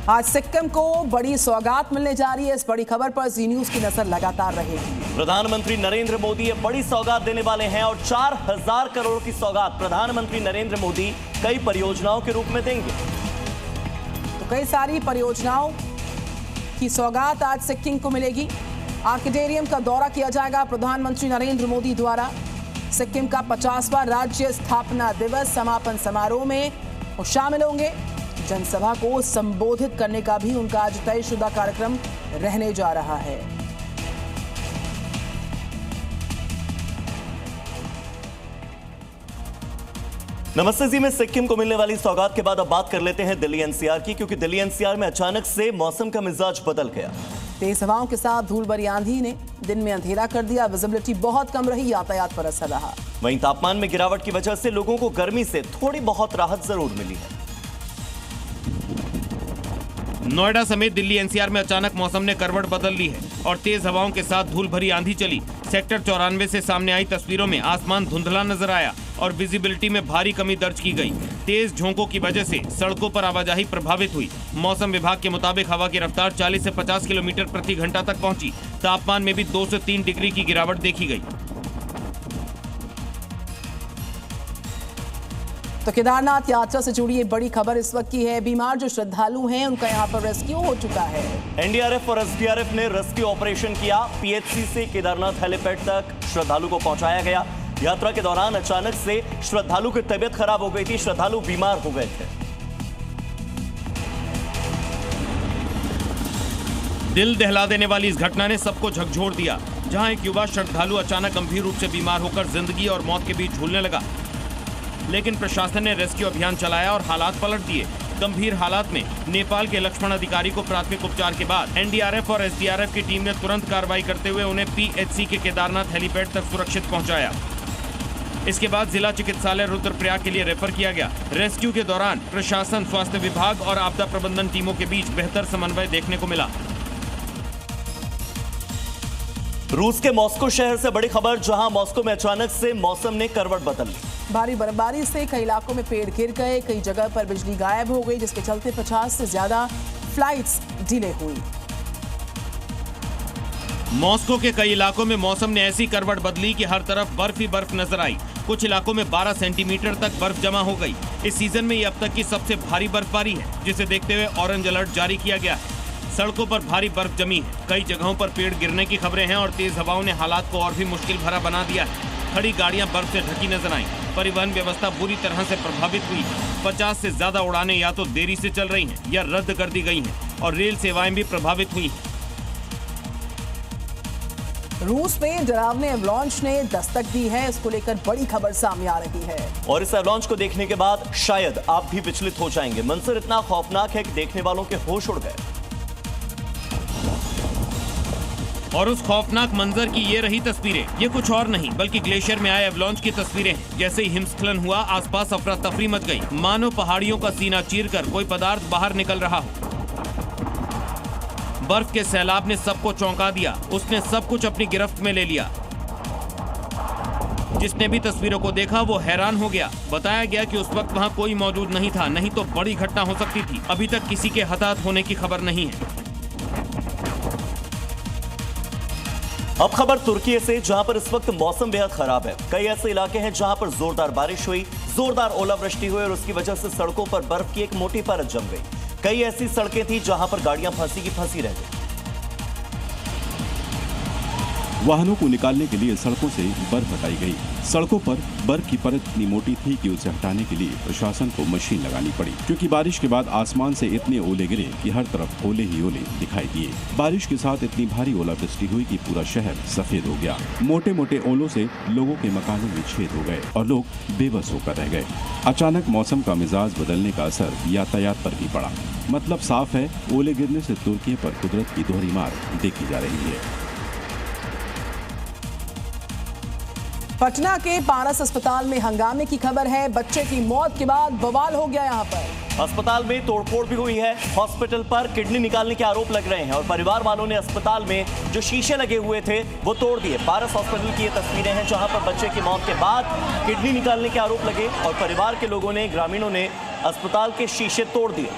आज सिक्किम को बड़ी सौगात मिलने जा रही है। इस बड़ी खबर पर जी न्यूज की नजर लगातार रहेगी। प्रधानमंत्री नरेंद्र मोदी ये बड़ी सौगात देने वाले हैं और 4000 करोड़ की सौगात प्रधानमंत्री नरेंद्र मोदी कई परियोजनाओं के रूप में देंगे। तो कई सारी परियोजनाओं की सौगात आज सिक्किम को मिलेगी। आर्किडेरियम का दौरा किया जाएगा प्रधानमंत्री नरेंद्र मोदी द्वारा। सिक्किम का 50वां राज्य स्थापना दिवस समापन समारोह में वो शामिल होंगे। जनसभा को संबोधित करने का भी उनका आज तयशुदा कार्यक्रम रहने जा रहा है। नमस्ते जी, में सिक्किम को मिलने वाली सौगात के बाद अब बात कर लेते हैं दिल्ली एनसीआर की, क्योंकि दिल्ली एनसीआर में अचानक से मौसम का मिजाज बदल गया। तेज हवाओं के साथ धूल भरी आंधी ने दिन में अंधेरा कर दिया। विजिबिलिटी बहुत कम रही, यातायात पर असर रहा। वहीं तापमान में गिरावट की वजह से लोगों को गर्मी से थोड़ी बहुत राहत जरूर मिली है। नोएडा समेत दिल्ली एनसीआर में अचानक मौसम ने करवट बदल ली है और तेज हवाओं के साथ धूल भरी आंधी चली। सेक्टर 94 से सामने आई तस्वीरों में आसमान धुंधला नजर आया और विजिबिलिटी में भारी कमी दर्ज की गई। तेज झोंकों की वजह से सड़कों पर आवाजाही प्रभावित हुई। मौसम विभाग के मुताबिक हवा की रफ्तार 40 से 50 किलोमीटर प्रति घंटा तक पहुंची। तापमान में भी 2 से 3 डिग्री की गिरावट देखी गई। तो केदारनाथ यात्रा से जुड़ी एक बड़ी खबर इस वक्त की है। बीमार जो श्रद्धालु हैं उनका यहां पर रेस्क्यू हो चुका है। एनडीआरएफ और एसडीआरएफ ने रेस्क्यू ऑपरेशन किया। पीएचसी से केदारनाथ हेलीपैड तक श्रद्धालु को पहुंचाया गया। यात्रा के दौरान अचानक से श्रद्धालु की तबीयत खराब हो गई थी। श्रद्धालु बीमार हो गए थे। दिल दहला देने वाली इस घटना ने सबको झकझोर दिया, जहां एक युवा श्रद्धालु अचानक गंभीर रूप से बीमार होकर जिंदगी और मौत के बीच झूलने लगा। लेकिन प्रशासन ने रेस्क्यू अभियान चलाया और हालात पलट दिए। गंभीर हालात में नेपाल के लक्ष्मण अधिकारी को प्राथमिक उपचार के बाद एनडीआरएफ और एसडीआरएफ की टीम ने तुरंत कार्रवाई करते हुए उन्हें पीएचसी के केदारनाथ हेलीपैड तक सुरक्षित पहुंचाया। इसके बाद जिला चिकित्सालय रुद्रप्रयाग के लिए रेफर किया गया। रेस्क्यू के दौरान प्रशासन, स्वास्थ्य विभाग और आपदा प्रबंधन टीमों के बीच बेहतर समन्वय देखने को मिला। रूस के मॉस्को शहर से बड़ी खबर, जहां मॉस्को में अचानक से मौसम ने करवट बदल ली। भारी बर्फबारी से कई इलाकों में पेड़ गिर गए, कई जगह पर बिजली गायब हो गई, जिसके चलते 50 से ज्यादा फ्लाइट्स डिले हुई। मॉस्को के कई इलाकों में मौसम ने ऐसी करवट बदली कि हर तरफ बर्फ ही बर्फ नजर आई। कुछ इलाकों में 12 सेंटीमीटर तक बर्फ जमा हो गई। इस सीजन में ये अब तक की सबसे भारी बर्फबारी है, जिसे देखते हुए ऑरेंज अलर्ट जारी किया गया है। सड़कों पर भारी बर्फ जमी है। कई जगहों पर पेड़ गिरने की खबरें हैं और तेज हवाओं ने हालात को और भी मुश्किल भरा बना दिया है। खड़ी गाड़ियां बर्फ से ढकी नजर आईं। परिवहन व्यवस्था बुरी तरह से प्रभावित हुई है। 50 से ज्यादा उड़ानें या तो देरी से चल रही हैं या रद्द कर दी गई हैं और रेल सेवाएं भी प्रभावित हुई हैं। रूस में डरावने एवलांच ने दस्तक दी है। इसको लेकर बड़ी खबर सामने आ रही है और इस एवलांच को देखने के बाद शायद आप भी विचलित हो जाएंगे। मंजर इतना खौफनाक है कि देखने वालों के होश उड़ गए। और उस खौफनाक मंजर की ये रही तस्वीरें। ये कुछ और नहीं बल्कि ग्लेशियर में आए एवलांच की तस्वीरें हैं। जैसे ही हिमस्खलन हुआ, आसपास अफरा तफरी मच गई, मानो पहाड़ियों का सीना चीरकर कोई पदार्थ बाहर निकल रहा हो। बर्फ के सैलाब ने सबको चौंका दिया। उसने सब कुछ अपनी गिरफ्त में ले लिया। जिसने भी तस्वीरों को देखा वो हैरान हो गया। बताया गया कि उस वक्त वहाँ कोई मौजूद नहीं था, नहीं तो बड़ी घटना हो सकती थी। अभी तक किसी के हताहत होने की खबर नहीं है। अब खबर तुर्की से, जहां पर इस वक्त मौसम बेहद खराब है। कई ऐसे इलाके हैं जहां पर जोरदार बारिश हुई, जोरदार ओलावृष्टि हुई और उसकी वजह से सड़कों पर बर्फ की एक मोटी परत जम गई। कई ऐसी सड़कें थी जहां पर गाड़ियां फंसी की फंसी रह गई। वाहनों को निकालने के लिए सड़कों से बर्फ हटाई गई। सड़कों पर बर्फ की परत इतनी मोटी थी कि उसे हटाने के लिए प्रशासन को मशीन लगानी पड़ी, क्योंकि बारिश के बाद आसमान से इतने ओले गिरे कि हर तरफ ओले ही ओले दिखाई दिए। बारिश के साथ इतनी भारी ओलावृष्टि हुई कि पूरा शहर सफेद हो गया। मोटे मोटे ओलों से लोगों के मकानों में छेद हो गए और लोग बेबस होकर रह गए। अचानक मौसम का मिजाज बदलने का असर यातायात पर भी पड़ा। मतलब साफ है, ओले गिरने से तुर्की पर कुदरत की दोहरी मार देखी जा रही है। पटना के पारस अस्पताल में हंगामे की खबर है। बच्चे की मौत के बाद बवाल हो गया यहाँ पर। अस्पताल में तोड़फोड़ भी हुई है। हॉस्पिटल पर किडनी निकालने के आरोप लग रहे हैं और परिवार वालों ने अस्पताल में जो शीशे लगे हुए थे वो तोड़ दिए। पारस हॉस्पिटल की ये तस्वीरें हैं जहां पर बच्चे की मौत के बाद किडनी निकालने के आरोप लगे और परिवार के लोगों ने, ग्रामीणों ने अस्पताल के शीशे तोड़ दिए।